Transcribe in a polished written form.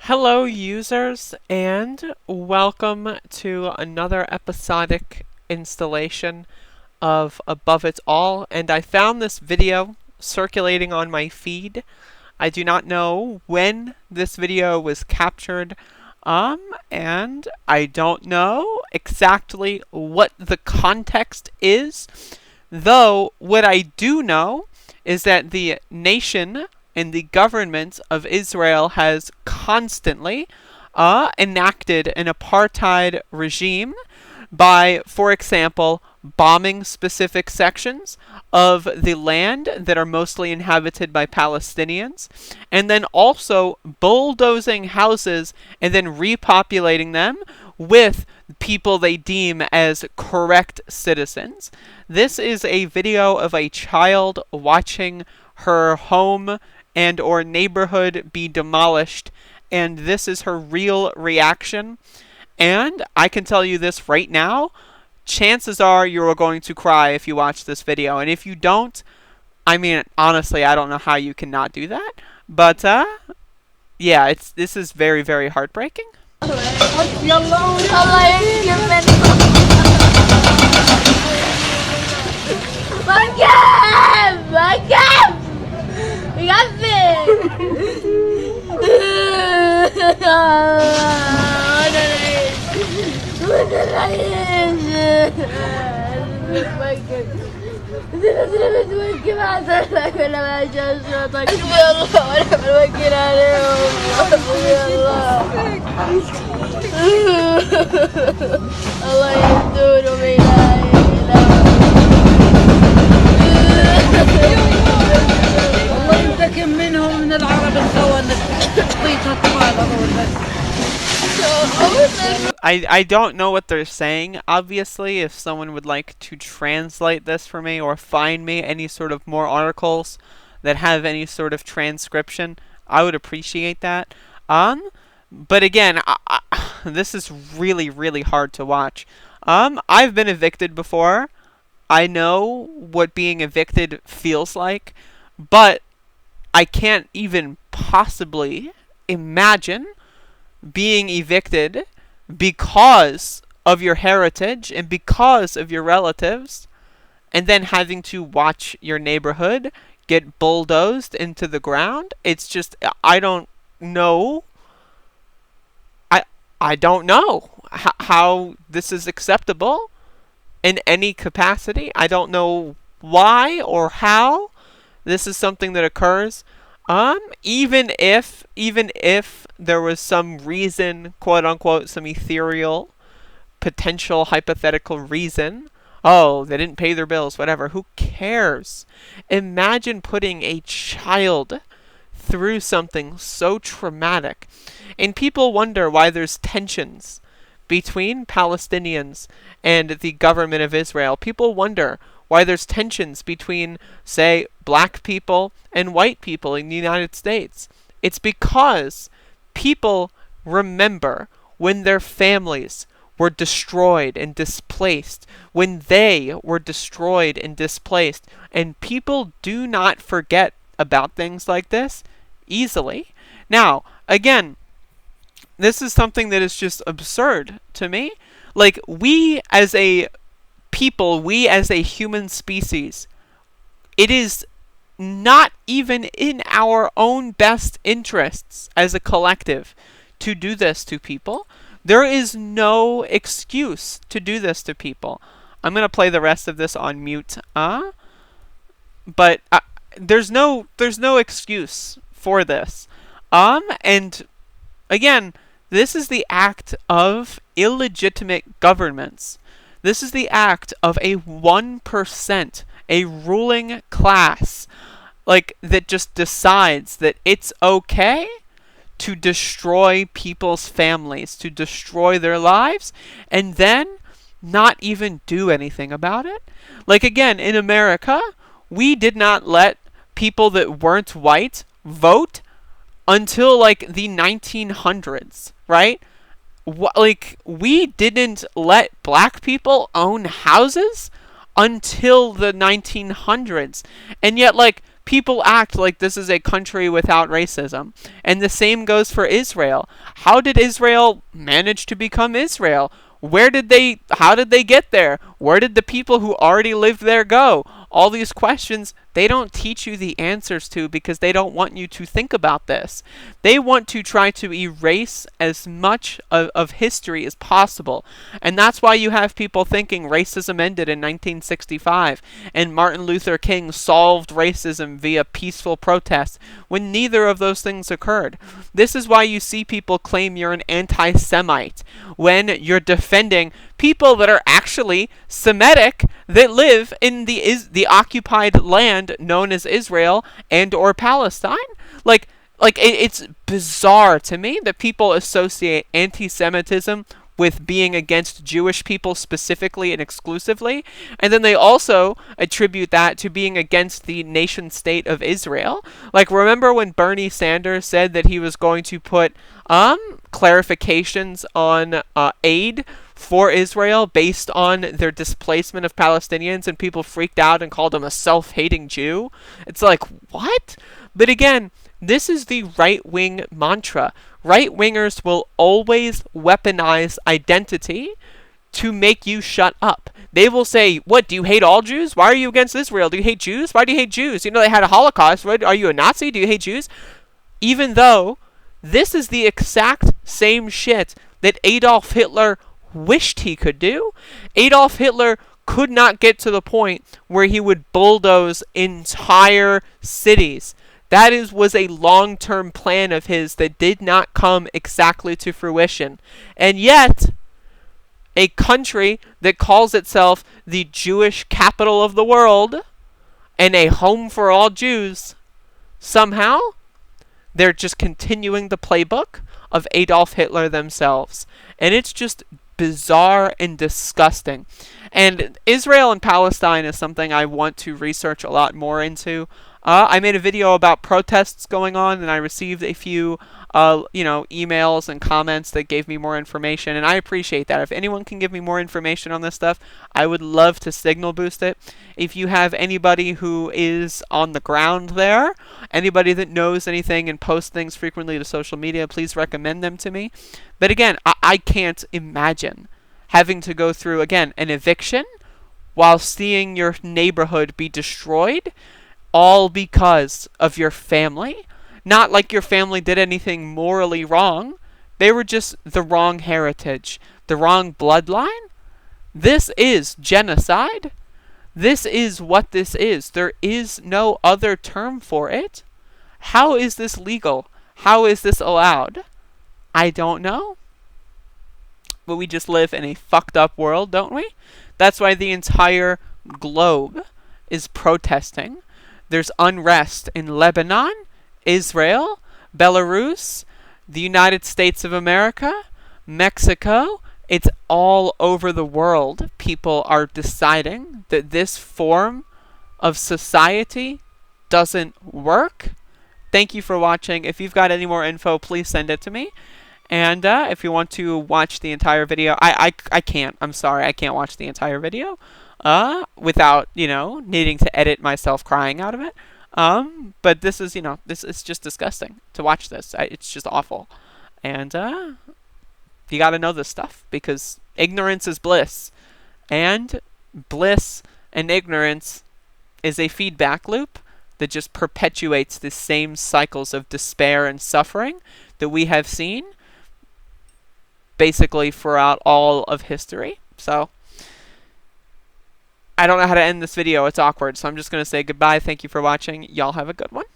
Hello users, and welcome to another episodic installation of Above It All. And I found this video circulating on my feed. I do not know when this video was captured, and I don't know exactly what the context is, though what I do know is that the nation and the government of Israel has constantly enacted an apartheid regime by, for example, bombing specific sections of the land that are mostly inhabited by Palestinians, and then also bulldozing houses and then repopulating them with people they deem as correct citizens. This is a video of a child watching her home and or neighborhood be demolished, and this is her real reaction. And I can tell you this right now, chances are you're going to cry if you watch this video. And if you don't, I mean, honestly, I don't know how you cannot do that. But, yeah, this is very, very heartbreaking. I don't know what they're saying, obviously. If someone would like to translate this for me or find me any sort of more articles that have any sort of transcription, I would appreciate that. But again, this is really, really hard to watch. I've been evicted before. I know what being evicted feels like, but I can't even possibly imagine being evicted because of your heritage and because of your relatives, and then having to watch your neighborhood get bulldozed into the ground. It's just, I don't know. I don't know how this is acceptable in any capacity. I don't know why or how this is something that occurs. Even if there was some reason, quote unquote, some ethereal, potential hypothetical reason, oh, they didn't pay their bills, whatever, who cares? Imagine putting a child through something so traumatic. And people wonder why there's tensions between Palestinians and the government of Israel. People wonder why there's tensions between, say, black people and white people in the United States. It's because people remember when their families were destroyed and displaced, when they were destroyed and displaced. And people do not forget about things like this easily. Now, again, this is something that is just absurd to me. Like, we as a people, we as a human species, it is not even in our own best interests as a collective to do this to people. There is no excuse to do this to people. I'm going to play the rest of this on mute, but there's no excuse for this. And again, this is the act of illegitimate governments. This is the act of a 1%, a ruling class, like, that just decides that it's okay to destroy people's families, to destroy their lives, and then not even do anything about it. Like, again, in America, we did not let people that weren't white vote until, like, the 1900s, right? Like, we didn't let black people own houses until the 1900s. And yet, like, people act like this is a country without racism. And the same goes for Israel. How did Israel manage to become Israel? How did they get there? Where did the people who already lived there go? All these questions, they don't teach you the answers to because they don't want you to think about this. They want to try to erase as much of history as possible. And that's why you have people thinking racism ended in 1965 and Martin Luther King solved racism via peaceful protests when neither of those things occurred. This is why you see people claim you're an anti-Semite when you're defending people that are actually Semitic that live in the occupied land known as Israel and or Palestine. It's bizarre to me that people associate anti-Semitism with being against Jewish people specifically and exclusively, and then they also attribute that to being against the nation state of Israel. Like, remember when Bernie Sanders said that he was going to put clarifications on aid for Israel based on their displacement of Palestinians, and people freaked out and called him a self-hating Jew? It's like, what? But again, this is the right-wing mantra. Right-wingers will always weaponize identity to make you shut up. They will say, what, do you hate all Jews? Why are you against Israel? Do you hate Jews? Why do you hate Jews? You know they had a Holocaust. What, are you a Nazi? Do you hate Jews? Even though this is the exact same shit that Adolf Hitler wished he could do. Adolf Hitler could not get to the point where he would bulldoze entire cities. That was a long-term plan of his that did not come exactly to fruition. And yet, a country that calls itself the Jewish capital of the world and a home for all Jews, somehow, they're just continuing the playbook of Adolf Hitler themselves. And it's just bizarre and disgusting. And Israel and Palestine is something I want to research a lot more into. I made a video about protests going on, and I received a few, emails and comments that gave me more information, and I appreciate that. If anyone can give me more information on this stuff, I would love to signal boost it. If you have anybody who is on the ground there, anybody that knows anything and posts things frequently to social media, please recommend them to me. But again, I can't imagine having to go through, again, an eviction while seeing your neighborhood be destroyed, all because of your family. Not like your family did anything morally wrong. They were just the wrong heritage, the wrong bloodline. This is genocide. This is what this is. There is no other term for it. How is this legal? How is this allowed? I don't know. But we just live in a fucked up world, don't we? That's why the entire globe is protesting. There's unrest in Lebanon, Israel, Belarus, the United States of America, Mexico. It's all over the world. People are deciding that this form of society doesn't work. Thank you for watching. If you've got any more info, please send it to me. And if you want to watch the entire video, I can't. I'm sorry, I can't watch the entire video without, needing to edit myself crying out of it. But this is, this is just disgusting to watch this. It's just awful. And you got to know this stuff because ignorance is bliss. And bliss and ignorance is a feedback loop that just perpetuates the same cycles of despair and suffering that we have seen basically throughout all of history. So I don't know how to end this video. It's awkward. So I'm just going to say goodbye. Thank you for watching. Y'all have a good one.